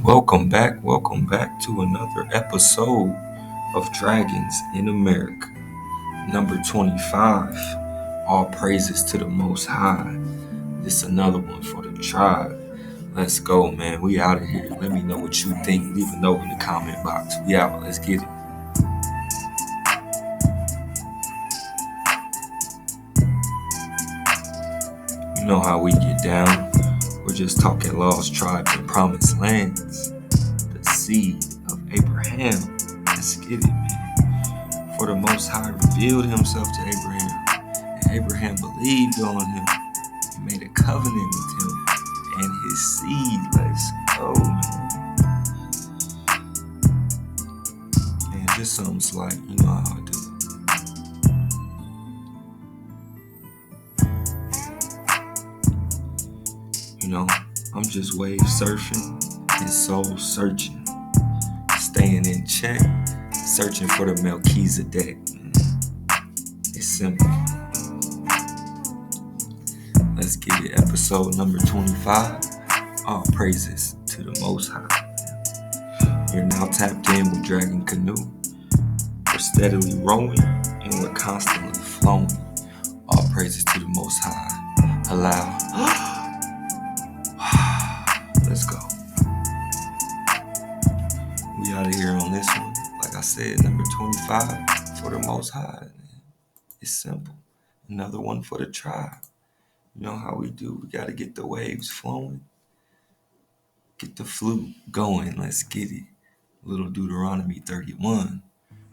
Welcome back to another episode of Dragons in America. Number 25. All praises to the Most High. This another one for the tribe. Let's go, man. We out of here. Let me know what you think. Leave a note in the comment box. We out. Let's get it. You know how we get down. We're just talking lost tribes and promised lands. The seed of Abraham. Let's get it, man. For the Most High revealed himself to Abraham, and Abraham believed on him and made a covenant with him and his seed. Let's go, man. And just something slight, you know how I do. You know, I'm just wave surfing and soul searching, staying in check, searching for the Melchizedek. It's simple. Let's get it. Episode number 25. All praises to the Most High. You're now tapped in with Dragon Canoe. We're steadily rowing and we're constantly flowing. All praises to the Most High. Allow. Let's go. We out of here on this one. Like I said, number 25 for the Most High. It's simple. Another one for the tribe. You know how we do. We got to get the waves flowing. Get the flute going. Let's get it. Little Deuteronomy 31.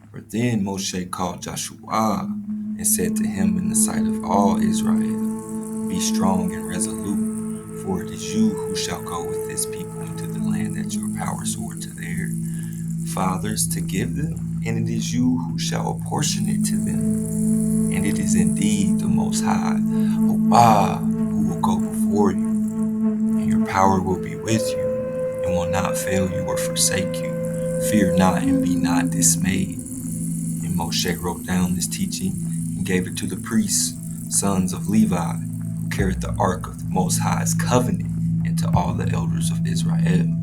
For then Moshe called Joshua and said to him in the sight of all Israel, be strong and resolute, for it is you who shall go with this people into the land that your power swore to their fathers to give them, and it is you who shall apportion it to them. And it is indeed the Most High, Obah, who will go before you, and your power will be with you, and will not fail you or forsake you. Fear not and be not dismayed. And Moshe wrote down this teaching and gave it to the priests, sons of Levi, who carried the ark of the Most High's covenant, and to all the elders of Israel.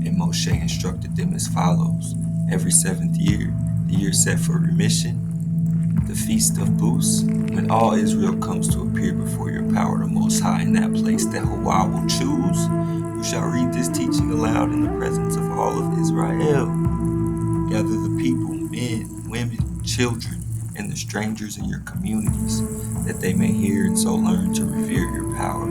And Moshe instructed them as follows. Every 7th year, the year set for remission, the feast of Booths, when all Israel comes to appear before your power, the Most High, in that place that Yahweh will choose, you shall read this teaching aloud in the presence of all of Israel. Gather the people, men, women, children, and the strangers in your communities, that they may hear and so learn to revere your power.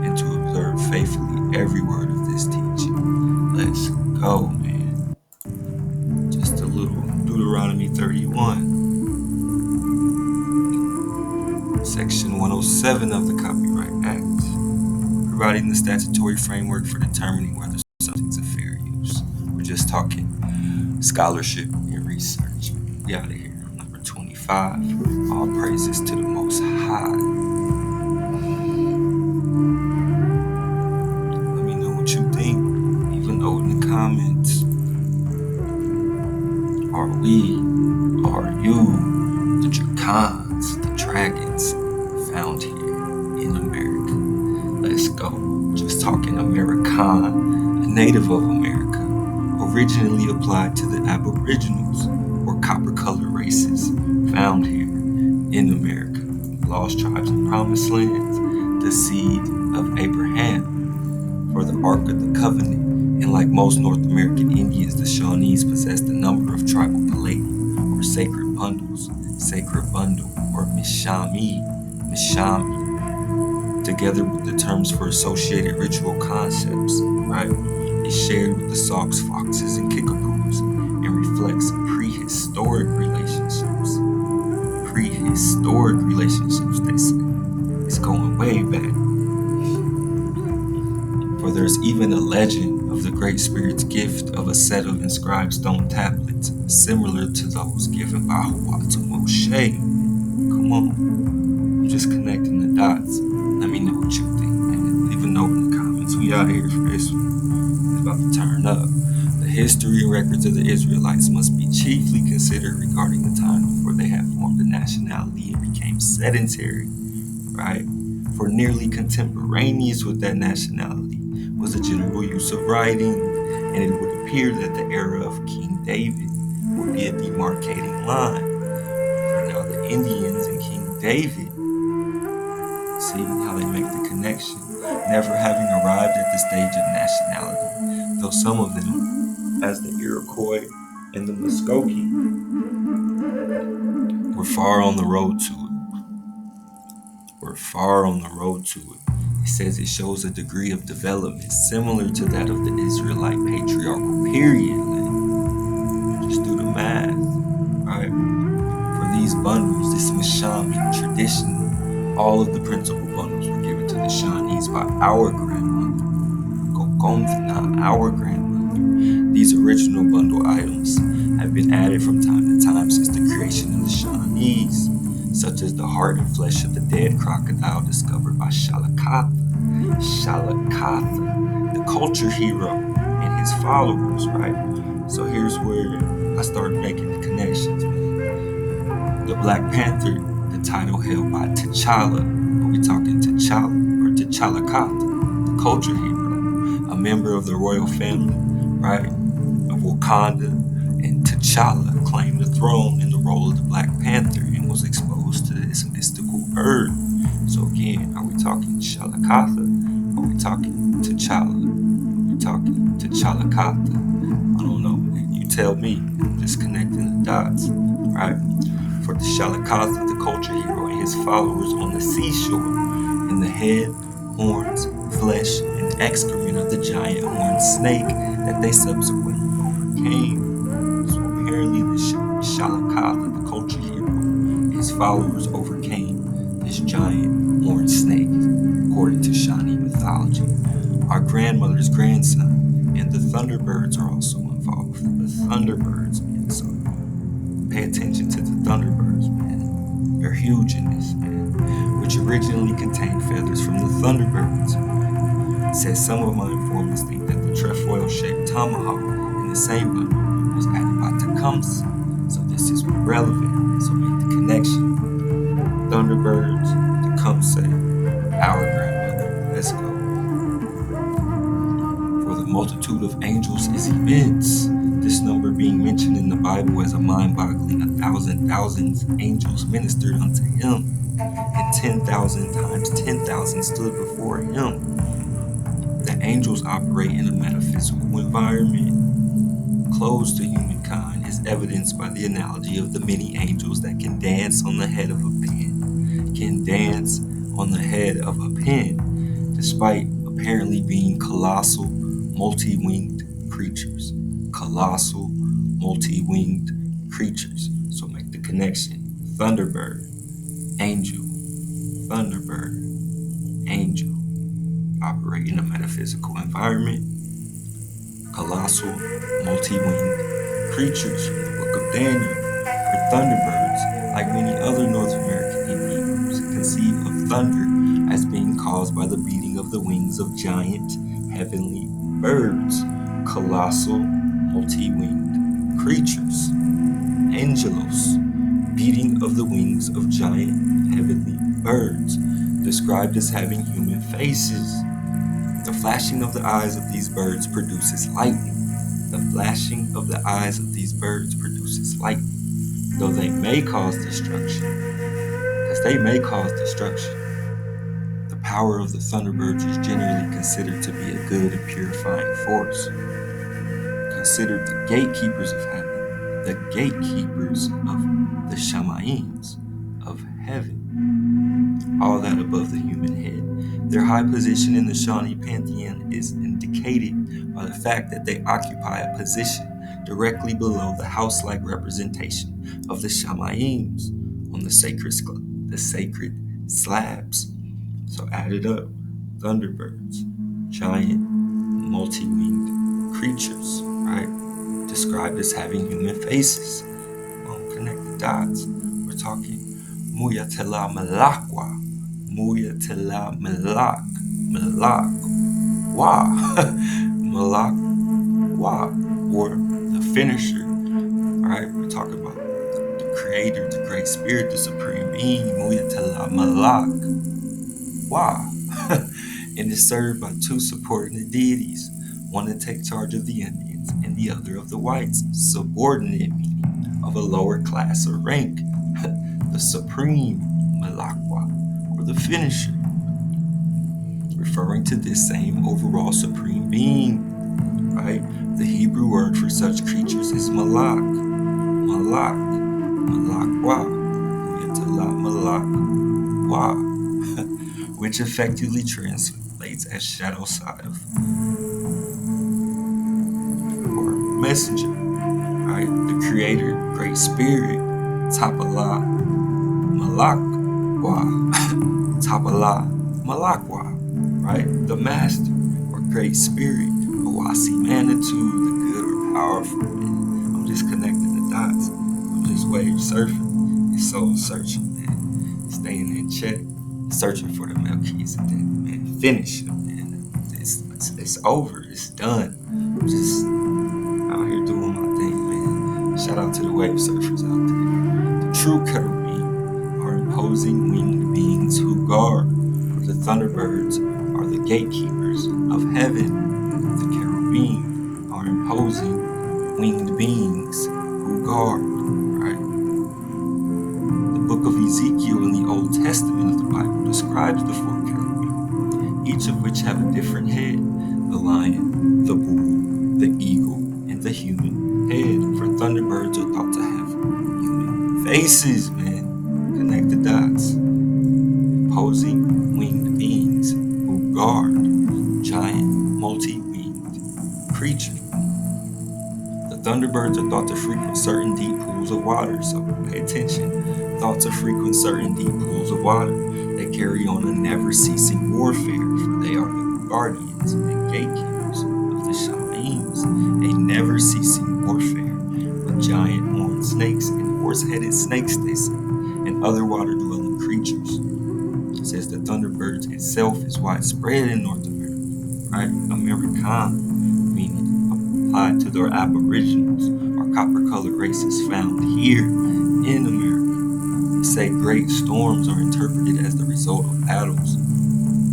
And to observe faithfully every word of this teaching. Let's go, man. Just a little Deuteronomy 31. Section 107 of the Copyright Act, providing the statutory framework for determining whether something's a fair use. We're just talking scholarship and research. We out of here. Number 25. All praises to the Most High. Let me know what you think. Leave a note in the comments. Are you the Dracons, the dragons found here in America? Let's go. Just talking American, a native of America, originally applied to the Aboriginals or copper-colored races found here in America. Lost tribes and promised lands, the seed of Abraham, for the Ark of the Covenant. And like most North American Indians, the Shawnees possessed a number of tribal palladium or sacred bundles, sacred bundle or mishami, together with the terms for associated ritual concepts, right? It's shared with the Sauks, Foxes, and Kickapoos and reflects prehistoric relationships. Prehistoric relationships, they say. It's going way back. For there's even a legend of the Great Spirit's gift of a set of inscribed stone tablets similar to those given by Yahweh to Moshe. Come on, I'm just connecting the dots. Let me know what you think, man. Leave a note in the comments. We out here for this one. It's about to turn up. The history and records of the Israelites must be chiefly considered regarding the time before they had formed a nationality and became sedentary, right? For nearly contemporaneous with that nationality was the general use of writing, and it would appear that the era of King David would be a demarcating line. For now the Indians and King David, see how they make the connection, never having arrived at the stage of nationality, though some of them, as the Iroquois and the Muskogee, were far on the road to it. It says it shows a degree of development similar to that of the Israelite patriarchal period. Just do the math, right? For these bundles, this Mashami tradition, all of the principal bundles were given to the Shawnees by our grandmother, Gokomthna, our grandmother. These original bundle items have been added from time to time since the creation of the Shawnees, such as the heart and flesh of the dead crocodile discovered by Shalakatha, the culture hero, and his followers, right? So here's where I started making the connections, man. The Black Panther, the title held by T'Challa, are we talking T'Challa or T'Challakatha, the culture hero, a member of the royal family, right, of Wakanda, and T'Challa claimed the throne in the role of the Black Panther and was exposed to this mystical bird. So again, are we talking Shalakatha? Are we talking T'Challa? Are we talking T'Challakatha? I don't know, man. You tell me. I'm just connecting the dots, right? For the Shalakatha, the culture hero, and his followers on the seashore, in the head, horns, flesh, and excrement of the giant horned snake that they subsequently overcame. So apparently the Shalakatha, the culture hero, and his followers overcame this giant horned snake, according to Shawnee mythology. Our grandmother's grandson and the Thunderbirds are also involved. The Thunderbirds, man. So pay attention to the Thunderbirds, man. They're huge in this, man. Which originally contained feathers from the Thunderbirds. Says some of my informants think that the trefoil-shaped tomahawk in the same bundle was added by Tecumseh. So this is relevant. So make the connection. Thunderbirds, Tecumseh, our grandmother. Let's go. For the multitude of angels is immense. This number being mentioned in the Bible as a mind-boggling 1,000 thousands angels ministered unto him, and 10,000 times 10,000 stood before him. The angels operate in a metaphysical environment closed to humankind is evidenced by the analogy of the many angels that can dance on the head of a pen. Despite apparently being colossal, multi-winged creatures. So make the connection. Thunderbird, angel, Thunderbird, angel. Operate in a metaphysical environment. Colossal, multi-winged creatures from the Book of Daniel. For Thunderbirds, like many other North American Indian groups, conceive of thunder as being caused by the beating of the wings of giant heavenly birds. Colossal, multi-winged creatures. Angelos, beating of the wings of giant heavenly birds, described as having human faces. The flashing of the eyes of these birds produces lightning. Though they may cause destruction. The power of the Thunderbirds is generally considered to be a good and purifying force. Considered the gatekeepers of heaven, the gatekeepers of the Shama'ims of heaven. All that above the human head. Their high position in the Shawnee pantheon is indicated by the fact that they occupy a position directly below the house-like representation of the Shama'ims on the sacred slabs. So add it up. Thunderbirds, giant, multi-winged creatures, right? Described as having human faces. Connect the dots. We're talking Muyatela Malakwau. Malakh, or the finisher. Alright, we're talking about the creator, the great spirit, the supreme being, Muyatela Malakh. Wa. And is served by two subordinate deities, one to take charge of the Indians and the other of the whites, subordinate meaning of a lower class or rank, the Supreme Malakwau, or the finisher, referring to this same overall supreme being, right? The Hebrew word for such creatures is Malakh, Malakwau, Malakwau, which effectively translates as shadow side of or messenger, right? The creator, great spirit, Tapala Malakwau, Tapala Malakwau, right? The master or great spirit, Owasi Manitou, the good or powerful. Man. I'm just connecting the dots. I'm just wave surfing and soul searching, man. Staying in check, searching for the Melchizedek, man. Finish, man. It's over. It's done. I'm just out here doing my thing, man. Shout out to the wave surfers out there. The true cherubim are imposing winged beings who guard, for the Thunderbirds are the gatekeepers of heaven. The cherubim are imposing winged beings who guard, right? The book of Ezekiel in the Old Testament of the Bible describes the four cherubim, each of which have a different head: the lion, the bull, the eagle, and the human head. For Thunderbirds are thought to have human faces, man. Connect the dots. Imposing winged beings who guard, giant, multi-winged creature. The Thunderbirds are thought to frequent certain deep pools of water, so pay attention. Thought to frequent certain deep pools of water. They carry on a never-ceasing warfare, for they are the guardians and gatekeepers of the Shalims. A never-ceasing warfare with giant horned snakes and horse-headed snakes, they say, and other water-dwelling creatures. It says the Thunderbirds itself is widespread in North America, right? American, meaning applied to their aboriginals or copper-colored races found here in America. They say great storms are interpreted as the result of battles.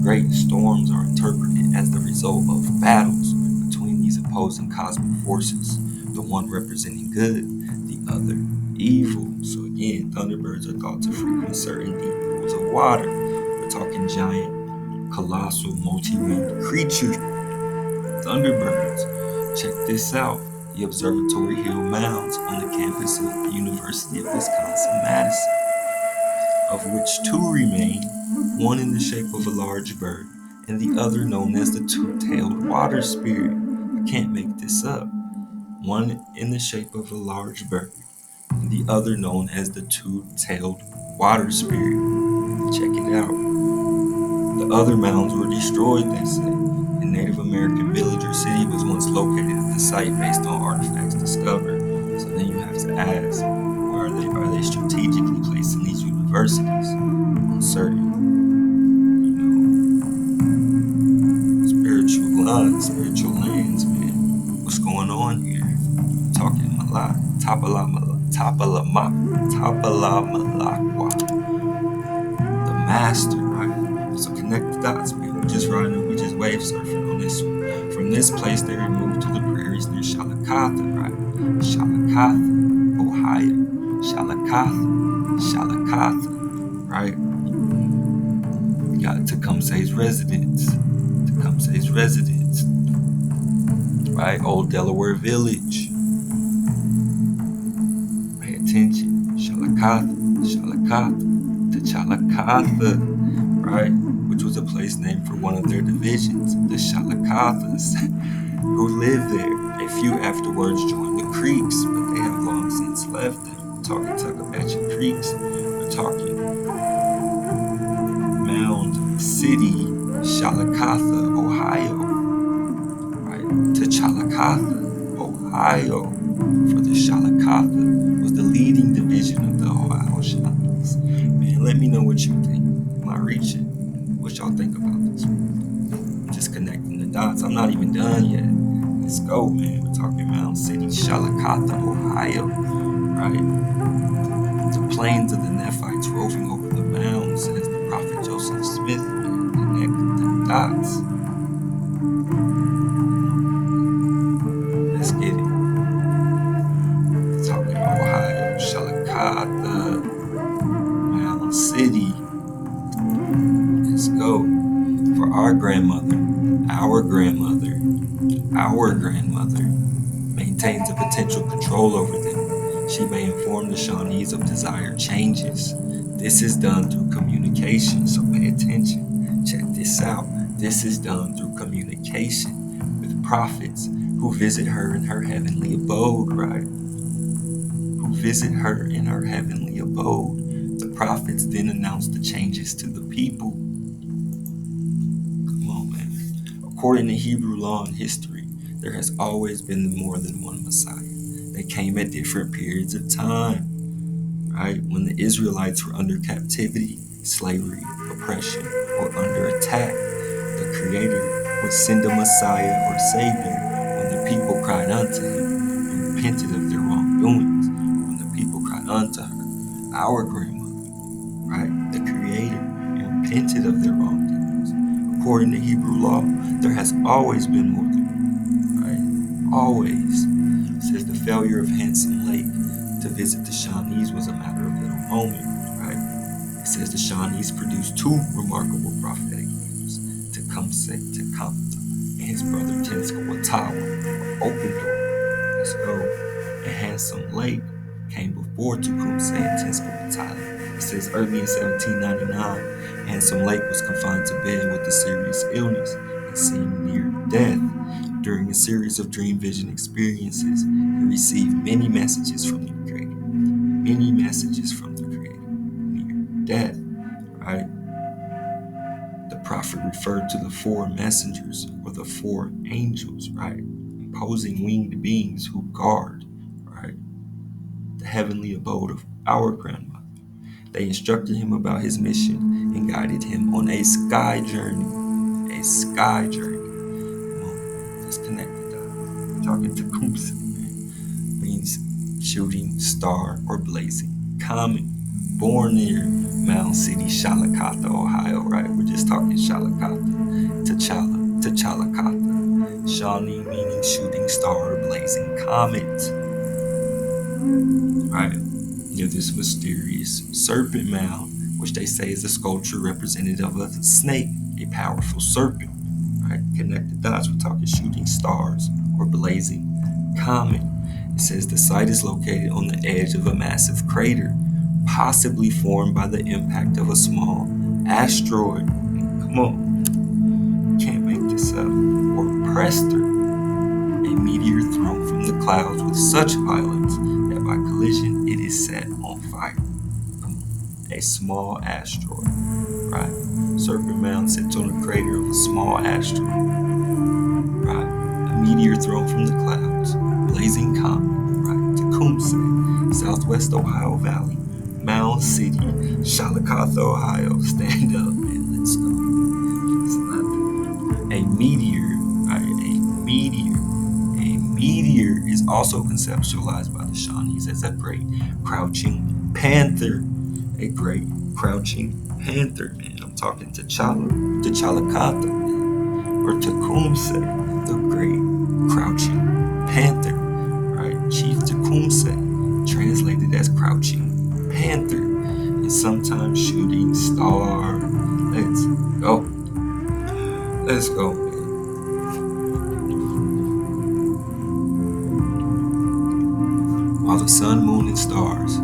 Great storms are interpreted as the result of battles between these opposing cosmic forces, the one representing good, the other evil. So again, Thunderbirds are thought to frequent certain deep pools of water. We're talking giant, colossal, multi-winged creatures. Thunderbirds. Check this out. The Observatory Hill Mounds on the campus of the University of Wisconsin-Madison, of which two remain, one in the shape of a large bird, and the other known as the two-tailed water spirit. I can't make this up. One in the shape of a large bird, and the other known as the two-tailed water spirit. Check it out. The other mounds were destroyed, they say. A Native American village or city was once located at the site based on artifacts discovered. So then you have to ask, where are they strategically placed in these universities? On certain, spiritual lands, man. What's going on here? I'm talking Malakh, Tapala Malakwau, the master, right? So connect the dots, man. We just wave surfing on this one. From this place, they moved to the prairies near Shalakatha, right? Shalakatha, Ohio. Shalakatha, right? We got Tecumseh's residence, right? Old Delaware Village. Pay attention. Shalakatha, to Chalakatha, right? Which was a place named for one of their divisions, the Shalakathas, who lived there. A few afterwards joined the Creeks, but they have long since left them. We're talking Tuckapatchee Creeks. We're talking Mound City, Shalakatha, Ohio, right? To Chalakatha, Ohio, for the Shalakatha was the leading division of the Ohio Shawnees. Man, let me know what you think. Am I reaching? What y'all think about this? I'm just connecting the dots. I'm not even done yet. Let's go, man. We're talking Mound City, Shalakatha, Ohio, right? The plains of the Nephites roving over the mounds, says the prophet Joseph Smith. Man. dots. Let's get it. Talking Ohio, Shalakatha, Mound City. Let's go. For our grandmother maintains a potential control over them. She may inform the Shawnees of desired changes. This is done through communication, so pay attention. Check this out. This is done through communication with prophets who visit her in her heavenly abode, right? Who visit her in her heavenly abode. The prophets then announce the changes to the people. Come on, man. According to Hebrew law and history, there has always been more than one Messiah. They came at different periods of time, right? When the Israelites were under captivity, slavery, oppression, or under attack, the Creator would send a Messiah or Savior when the people cried unto Him and repented of their wrongdoings, or when the people cried unto her, our grandmother, right? The Creator, and repented of their wrongdoings. According to Hebrew law, there has always been more than one, right? Always. It says the failure of Handsome Lake to visit the Shawnees was a matter of little moment, right? It says the Shawnees produced two remarkable prophetic names, Tecumseh Tecumseh and his brother Tenskwatawa, open door. Let's go. And Handsome Lake came before Tecumseh and Tenskwatawa. It says early in 1799, Handsome Lake was confined to bed with a serious illness and seemed near death. During a series of dream vision experiences, he received many messages from the Creator. Many messages from the Creator near death, right? The prophet referred to the four messengers or the four angels, right? Imposing winged beings who guard, right? The heavenly abode of our grandmother. They instructed him about his mission and guided him on a sky journey. A sky journey. Let's connect the dots. Talking to Tecumseh, means shooting star or blazing comet. Born near Mound City, Shalakatha, Ohio, right? We're just talking Shalakatha. T'Challakatha. Shawnee meaning shooting star or blazing comet. Right? Near this mysterious serpent mound, which they say is a sculpture representative of a snake, a powerful serpent. Right? Connect the dots. We're talking shooting stars or blazing comet. It says the site is located on the edge of a massive crater, possibly formed by the impact of a small asteroid. Come on, can't make this up. Or Prester, a meteor thrown from the clouds with such violence that by collision it is set on fire. Come on. A small asteroid, right? Serpent Mound sits on the crater of a small asteroid, right? A meteor thrown from the clouds, blazing comet, right? Tecumseh, Southwest Ohio Valley, Mound City, Shalakatha, Ohio. Stand up and let's go. It's nothing. A meteor, right? A meteor is also conceptualized by the Shawnees as a great crouching panther. A great crouching panther, man. I'm talking to T'Challakatha, man. Or Tecumseh, the great crouching panther, right? Chief Tecumseh, translated as crouching panther, and sometimes shooting star. Let's go. Let's go, man. While the sun, moon, and stars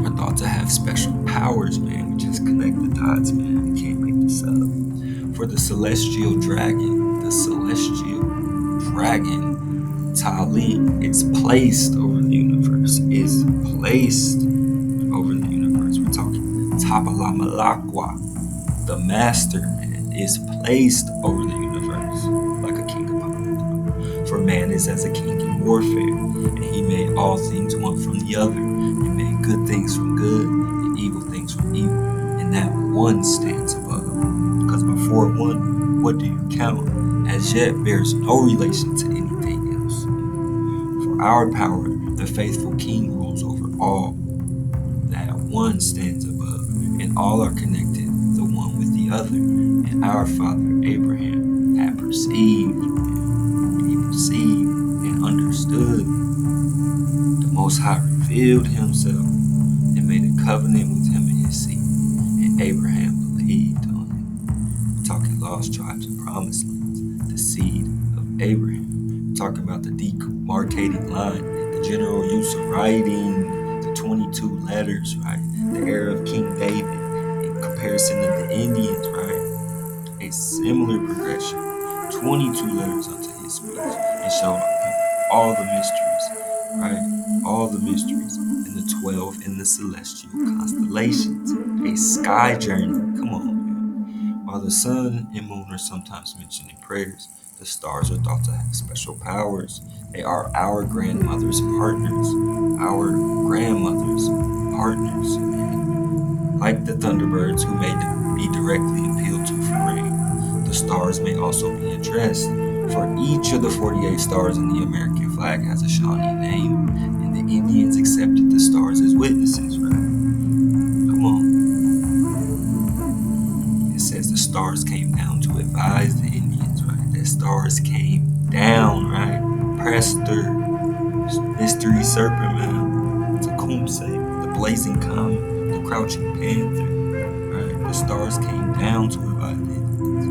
are thought to have special powers, man, we just connect the dots, man. We can't make this up. For the celestial dragon, Tali, is placed over the universe. We're talking Tabala Malakwau, the master, man, is placed over the universe like a king upon the throne. For man is as a king in warfare, and he made all things one from the other. He made good things from good and evil things from evil, and that one stands above. Because before one, what do you count? As yet bears no relation to anything else. For our power, the faithful king rules over all. That one stands above, and all are connected, the one with the the other. And our father Abraham had perceived, and he perceived and understood. The Most High revealed himself and made a covenant with him and his seed. And Abraham believed on him. We're talking lost tribes and promised lands, the seed of Abraham. We're talking about the demarcating line, the general use of writing, the 22 letters, right? The era of King David in comparison to the Indians, right? A similar progression, 22 letters unto his speech, and showed him all the mysteries, right? All the mysteries, and the 12 in the celestial constellations, a sky journey. Come on, man. While the sun and moon are sometimes mentioned in prayers, the stars are thought to have special powers. They are our grandmother's partners. Our grandmother's partners, man. Like the Thunderbirds who may be directly appealed to for rain, the stars may also be addressed. For each of the 48 stars in the American flag has a Shawnee name, and the Indians accepted the stars as witnesses, right? Come on. It says the stars came down to advise the Indians, right? That stars came down, right? Prester, Mystery Serpent Man, Tecumseh, the Blazing Comet, the Crouching Panther, right? The stars came down to advise the Indians.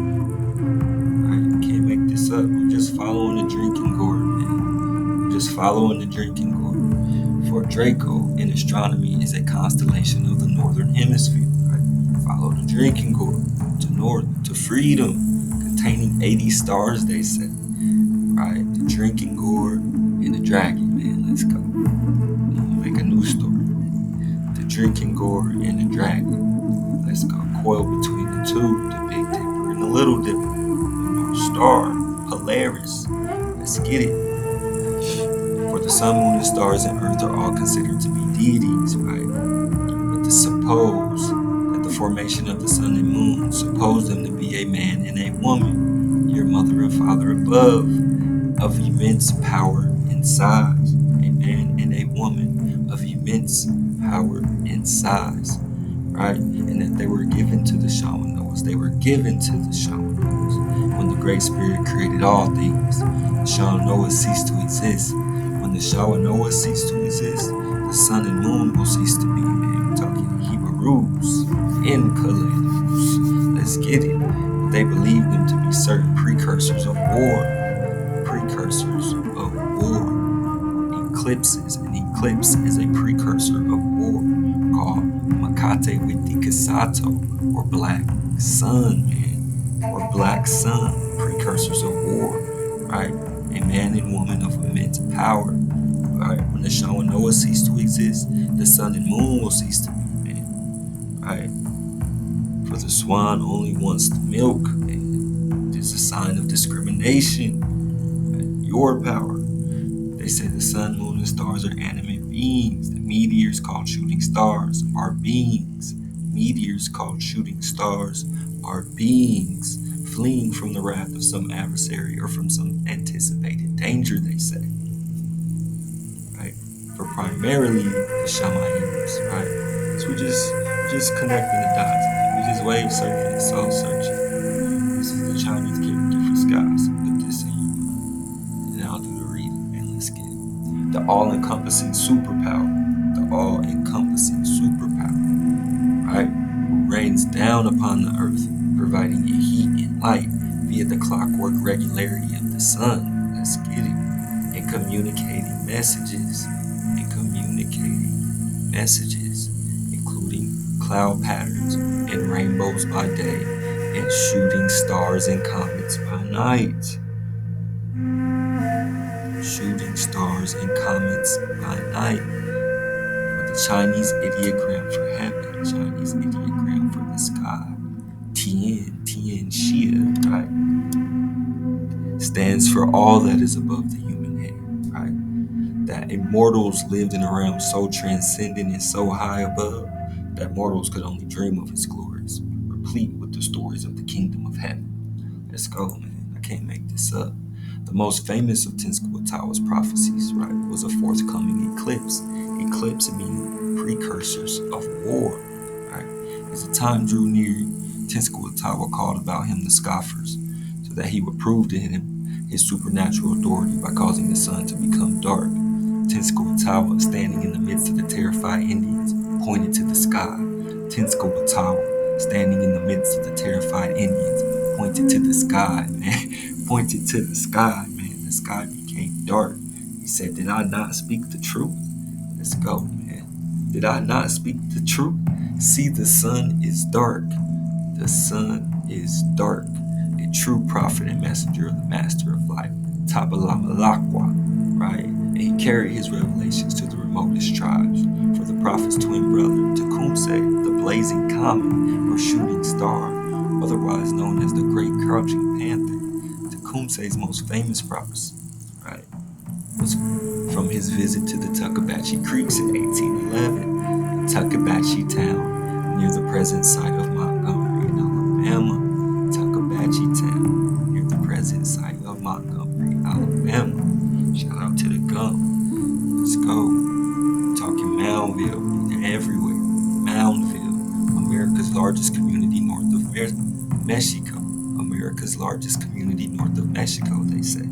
Right? Can't make this up. We're just following the drinking gourd, man. We're just following the drinking gourd. For Draco in astronomy is a constellation of the northern hemisphere, right? Follow the drinking gourd to north, to freedom, containing 80 stars, they say. Right? The drinking gourd and the dragon, man. Let's go. Make a new story. The drinking gourd and the dragon. Let's go. Coil between the two, the Big Dipper and the Little Dipper. The North Star, Polaris. Let's get it. For the sun, moon, and stars and earth are all considered to be deities, right? But to suppose that the formation of the sun and moon, suppose them to be a man and a woman, your mother and father above, of immense power and size, a man and a woman of immense power and size, right? And that they were given to the Shawanoas. They were given to the Shawanoas when the Great Spirit created all things. The Shawanoas ceased to exist. When the Shawanoas cease to exist, the sun and moon will cease to be. Man, we're talking Hebrews in Kaleidos. Let's get it. They believed them to be certain precursors of war. Precursors of war. Eclipses. An eclipse is a precursor of war called Makate Witikasato, or Black Sun, man. Or Black Sun. Precursors of war, right? A man and woman of immense power. Right? When the Shawanoa cease to exist, the sun and moon will cease to be, man. Right? For the swan only wants the milk, and it is a sign of discrimination. Right? Your power. They say the sun, moon, and stars are animate beings. The meteors called shooting stars are beings. Meteors called shooting stars are beings fleeing from the wrath of some adversary or from some anticipated danger, they say. Right? For primarily the Shamahims, right? So we're just connecting the dots. We just wave surfing and soul searching. This is the Chinese character for sky, so put this in your mind. And I'll do the reading, and let's get it. The all-encompassing superpower. The all-encompassing superpower, right? Who rains down upon the earth, providing you heat and light via the clockwork regularity of the sun. Let's get it. And communicating messages. Including cloud patterns and rainbows by day and shooting stars and comets by night. Shooting stars and comets by night. For the Chinese ideogram for heaven, Chinese ideogram for the sky. Tian Xia, right? Stands for all that is above the human head, right? That immortals lived in a realm so transcendent and so high above that mortals could only dream of its glories, replete with the stories of the kingdom of heaven. Let's go, man. I can't make this up. The most famous of Tenskwatawa's prophecies, right, was a forthcoming eclipse. Eclipse meaning precursors of war, right? As the time drew near, Tenskwatawa called about him the scoffers, so that he would prove to him his supernatural authority by causing the sun to become dark. Tenskwatawa, standing in the midst of the terrified Indians, pointed to the sky. Tenskwatawa, standing in the midst of the terrified Indians, pointed to the sky, man. Pointed to the sky, man. The sky became dark. He said, "Did I not speak the truth?" Let's go, man. Did I not speak the truth? See, the sun is dark. The sun is dark. A true prophet and messenger of the master of life, Malakwa, right? And he carried his revelations to the remotest tribes. For the prophet's twin brother, Tecumseh, the blazing comet or shooting star, otherwise known as the Great Crouching Panther, Tecumseh's most famous prophecy, right, was from his visit to the Tuckabatchee Creeks in 1811, Tuckabatchee town near the present site of Montgomery in Alabama. Tuckabatchee town near the present site of Montgomery, Alabama. Shout out to the gum. Let's go. Talking Moundville. They're everywhere. Moundville, America's largest community north of Mexico. America's largest community north of Mexico, they say.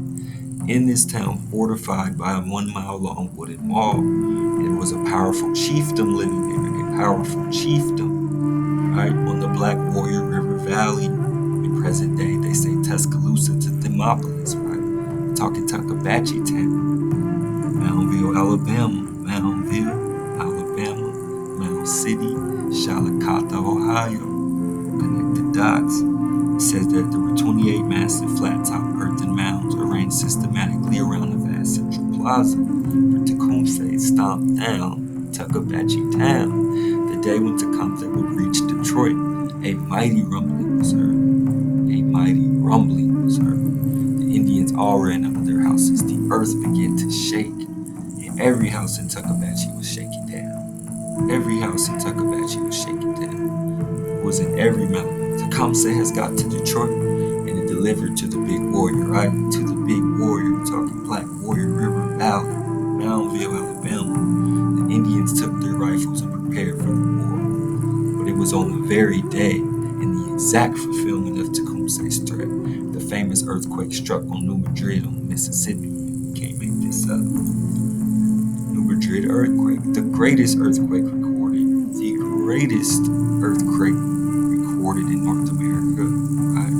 In this town, fortified by a 1 mile long wooden wall, there was a powerful chiefdom living there. A powerful chiefdom, right, on the Black Warrior River Valley. In present day, they say Tuscaloosa to Demopolis, right? We're talking Tuckabatchee town. Moundville, Alabama. Moundville, Alabama. Mound City, Chillicothe, Ohio. Connect the dots. It says that there were 28 massive flat-top earthen mounds arranged systematically around the vast central plaza for Tecumseh stomped down Tuckabatchee town the day when Tecumseh would reach Detroit. A mighty rumbling was heard. A mighty rumbling was heard. The Indians all ran out of their houses. The earth began to shake, and every house in Tuckabatchee was shaking down. Every house in Tuckabatchee was shaking down. It was in every mountain. Tecumseh has got to Detroit and it delivered to the big warrior, right? To the big warrior. We're talking Black Warrior River Valley, Moundville, Alabama. The Indians took their rifles and prepared for the war. But it was on the very day, in the exact fulfillment of Tecumseh's threat, the famous earthquake struck on New Madrid on Mississippi. You can't make this up. New Madrid earthquake, the greatest earthquake recorded, the greatest earthquake recorded in North America, right?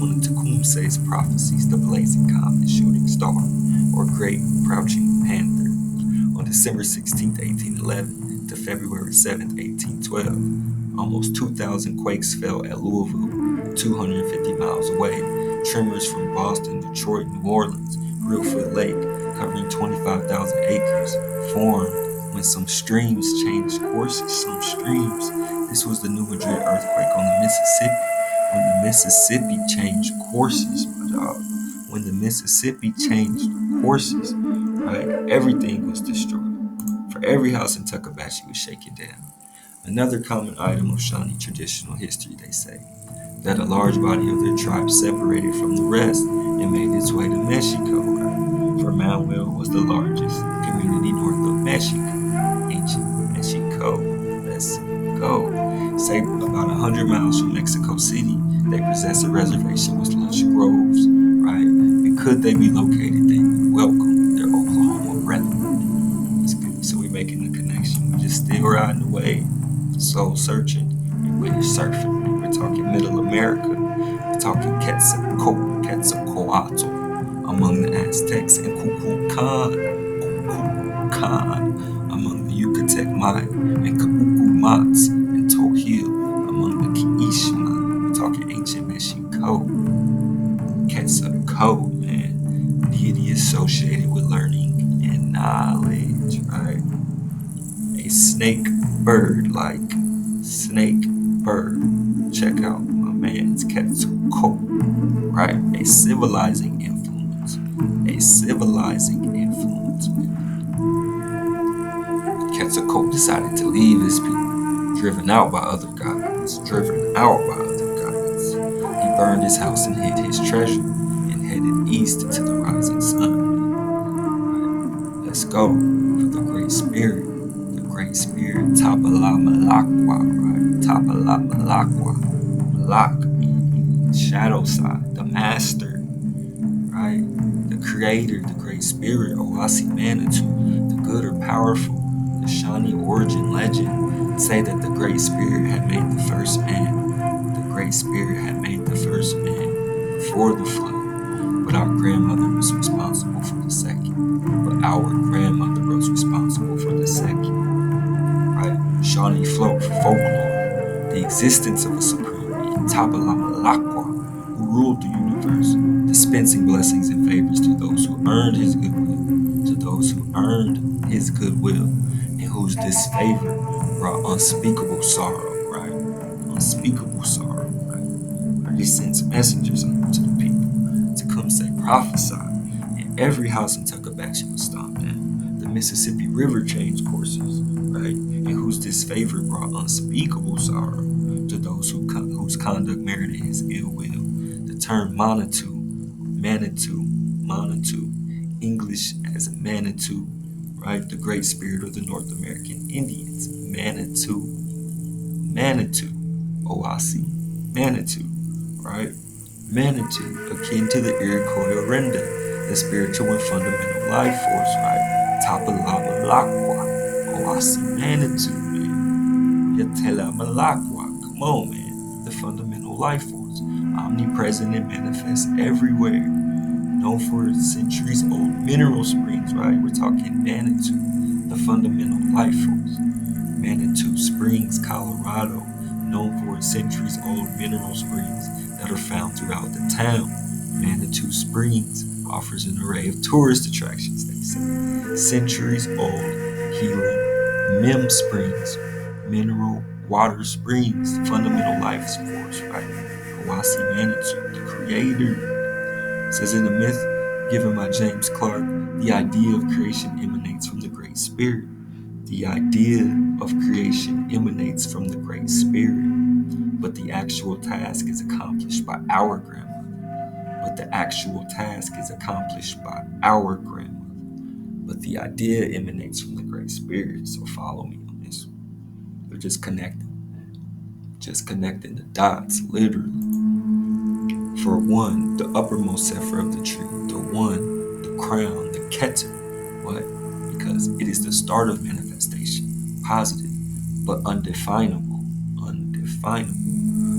One of Tecumseh's prophecies, the blazing comet, shooting star, or Great Crouching Panther. On December 16, 1811 to February 7, 1812, almost 2,000 quakes fell at Louisville, 250 miles away. Tremors from Boston, Detroit, New Orleans, Reelfoot Lake, covering 25,000 acres, formed when some streams changed courses. Some streams. This was the New Madrid earthquake on the Mississippi. When the Mississippi changed courses, my dog. When the Mississippi changed courses, right, everything was destroyed. For every house in Tuckabatchee was shaken down. Another common item of Shawnee traditional history, they say, that a large body of their tribe separated from the rest and made its way to Mexico, right? For Moundville was the largest community north of Mexico. Ancient Mexico. Let's go. Say about 100 miles from Mexico City, they possess a reservation with lush groves, right? And could they be located, they would welcome their Oklahoma brethren. That's good. So we're making the connection. We're just still riding the wave, soul searching, and we're surfing. We're talking Middle America. We're talking Quetzalcoatl among the Aztecs and Kukulkan among the Yucatec Maya and Cabucumats and Tohil among the Kiishma. We're talking ancient Mexico. Quetzalcoatl, man. Deity associated with learning and knowledge, right? A snake bird, like snake bird. Check out my man's Quetzalcoatl, right? A civilizing influence. A civilizing influence, man. Quetzalcoatl decided to leave his people, driven out by other gods. He burned his house and hid his treasure, and headed east to the rising sun. Right. Let's go for the Great Spirit. The Great Spirit, Malakwa, right? Malakwa. Malakh, meaning shadow side, the master, right? The creator, the great spirit, Owasi Manitou, the good or powerful, the Shawnee origin legend, say that the great spirit had made the first man. The great spirit had made the first man before the flood, but our grandmother was responsible for the second. But our grandmother was responsible for the second, right? Shawnee folklore, the existence of a supreme being, Tabala Malakwau, who ruled the universe, dispensing blessings and favors to those who earned his goodwill, and whose disfavor brought unspeakable sorrow, right? Unspeakable sorrow, right? Or he sends messengers unto the people to come say, prophesy, and every house in Tuckabaxi was stomped down. The Mississippi River changed courses, right? And whose disfavor brought unspeakable sorrow to those whose conduct merited his ill will. The term Manitou, English as Manitou, right? The great spirit of the North American Indians, Manitou, Owasi, Manitou, right? Manitou, akin to the Iroquois Orenda, the spiritual and fundamental life force, right? Tapalama Lakwa, Owasi Manitou, man. Yatela Malakwa, come on, man. The fundamental life force, omnipresent and manifest everywhere. Known for centuries old mineral springs, right? We're talking Manitou, the fundamental life force. Manitou Springs, Colorado, known for its centuries old mineral springs that are found throughout the town. Manitou Springs offers an array of tourist attractions, they say. Centuries old healing Mem Springs, mineral water springs, fundamental life force, right? Owasi Manitou, the creator. Says in the myth given by James Clark, the idea of creation emanates from the Great Spirit. The idea of creation emanates from the Great Spirit, but the actual task is accomplished by our grandmother. But the idea emanates from the Great Spirit. So follow me on this. They're just connecting the dots, literally. For one, the uppermost sefer of the tree, the crown, the keter. What? Because it is the start of manifestation, positive, but undefinable,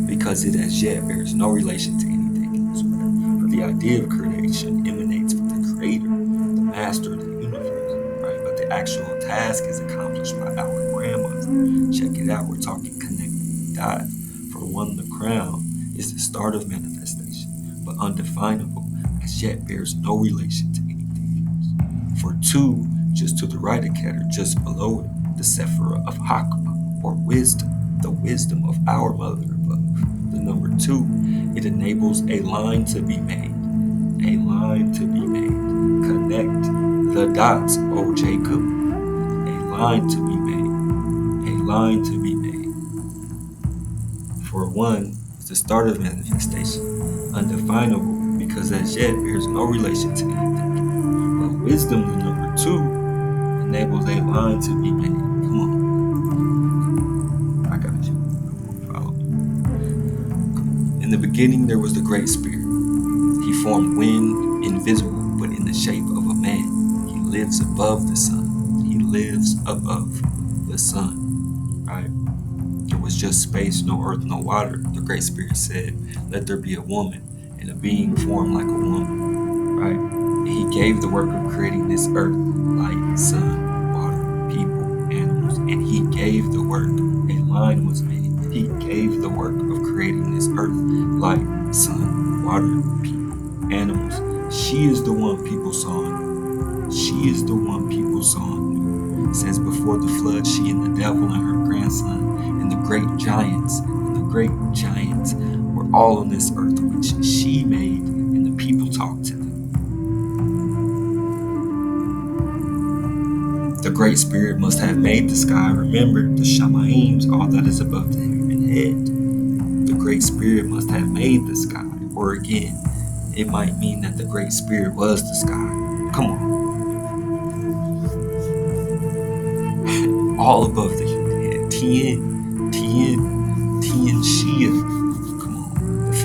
because it as yet bears no relation to anything in this world. For the idea of creation emanates from the creator, the master of the universe, right? But the actual task is accomplished by our grandmother. Check it out, we're talking connecting the dots. For one, the crown is the start of manifestation, but undefinable, as yet bears no relation to anything else. For two, just to the right of Keter, just below it, the Sephirah of Hakma, or wisdom, the wisdom of our mother above. The number two, it enables a line to be made. Connect the dots, O Jacob. A line to be made. For one, it's the start of manifestation, undefinable, because as yet bears no relation to anything. But wisdom, the number two, enables a line to be made. Come on. I got you. Follow me. In the beginning, there was the Great Spirit. He formed wind, invisible, but in the shape of a man. He lives above the sun. Right? There was just space, no earth, no water. The Great Spirit said, let there be a woman, and a being formed like a woman, right? And he gave the work of creating this earth, light, sun, water, people, animals, and he gave the work. A line was made. He gave the work of creating this earth, light, sun, water, people, animals. She is the one people saw and knew. It says before the flood, she and the devil and her grandson and the great giants were all on this earth which she made, and the people talked to them. The Great Spirit must have made the sky. Remember, the Shamaim, all that is above the human head. The Great Spirit must have made the sky. Or again, it might mean that the Great Spirit was the sky. Come on. All above the human head. Tien Shia. Come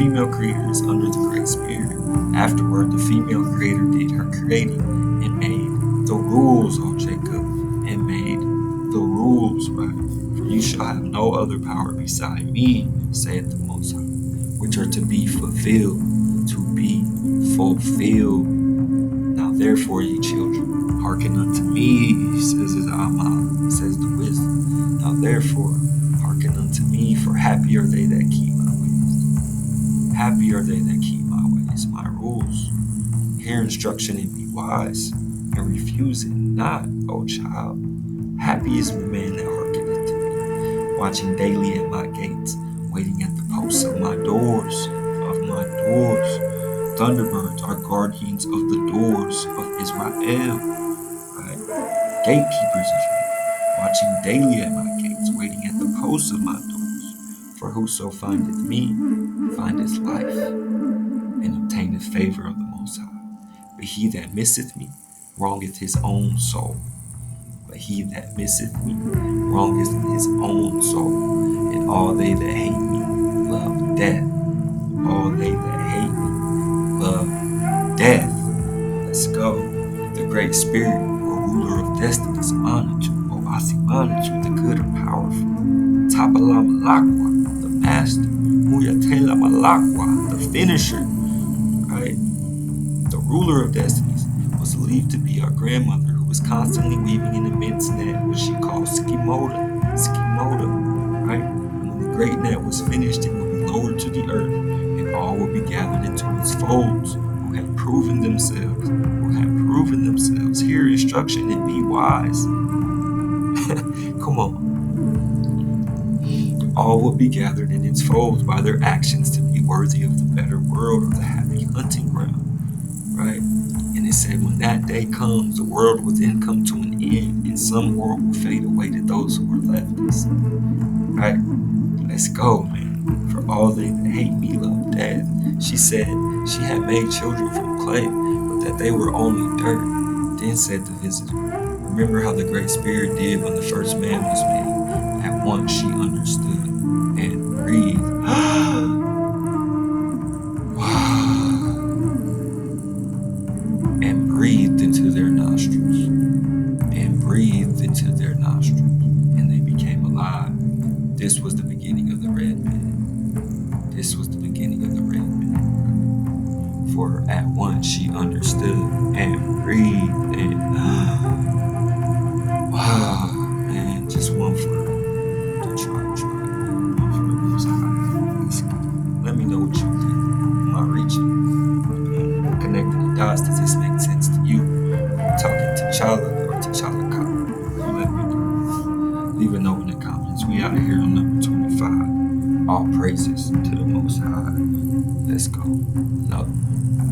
female creator is under the Great Spirit. Afterward, the female creator did her creating and made the rules, O Jacob, and made the rules, right? For you shall have no other power beside me, saith the Most High, which are to be fulfilled, to be fulfilled. Now therefore, ye children, hearken unto me, says the Amal, says the wisdom. Now therefore, hearken unto me, for happy are they that keep my ways. Happy are they that keep my ways, my rules. Hear instruction and be wise, and refuse it not, O child. Happy is the man that hearkeneth to me, watching daily at my gates, waiting at the posts of my doors, Thunderbirds are guardians of the doors of Israel, right? Gatekeepers of me, watching daily at my gates, waiting at the posts of my doors. For whoso findeth me, findeth life, and obtaineth favor of the Most High. But he that misseth me, wrongeth his own soul. But he that misseth me, wrongeth his own soul. And all they that hate me, love death. All they that hate me, love death. Let's go. The Great Spirit, or ruler of destinies, Manatu, O Asimanatu, the good and powerful. Tapala Malakwa, the master. Muyatela Malakwa, the finisher. Right? The ruler of destinies was believed to be our grandmother, who was constantly weaving an immense net, which she called skimoda, right? And when the great net was finished, it would be lowered to the earth, and all would be gathered into its folds, who had proven themselves, Hear instruction and be wise. Come on. All will be gathered in its folds by their actions to be worthy of the better world, or the happy hunting ground, right? And it said when that day comes, the world will then come to an end, and some world will fade away to those who are left. Right? Let's go, man. For all they that hate me love death. She said she had made children from clay, but that they were only dirt. Then said the visitor, remember how the Great Spirit did when the first man was made. At once she understood and breathed. And breathed into their nostrils. And they became alive. This was the beginning of the red man. For at once she understood and breathed and man, just one for the try. One for the Most High. Let's go. Let me know what you think. Am I reaching? Connecting the dots. Does this make sense to you? I'm talking to Chala or to Chalaka. You let me know. Leave a note in the comments. We out of here on number 25. All praises to the Most High. Let's go. Love.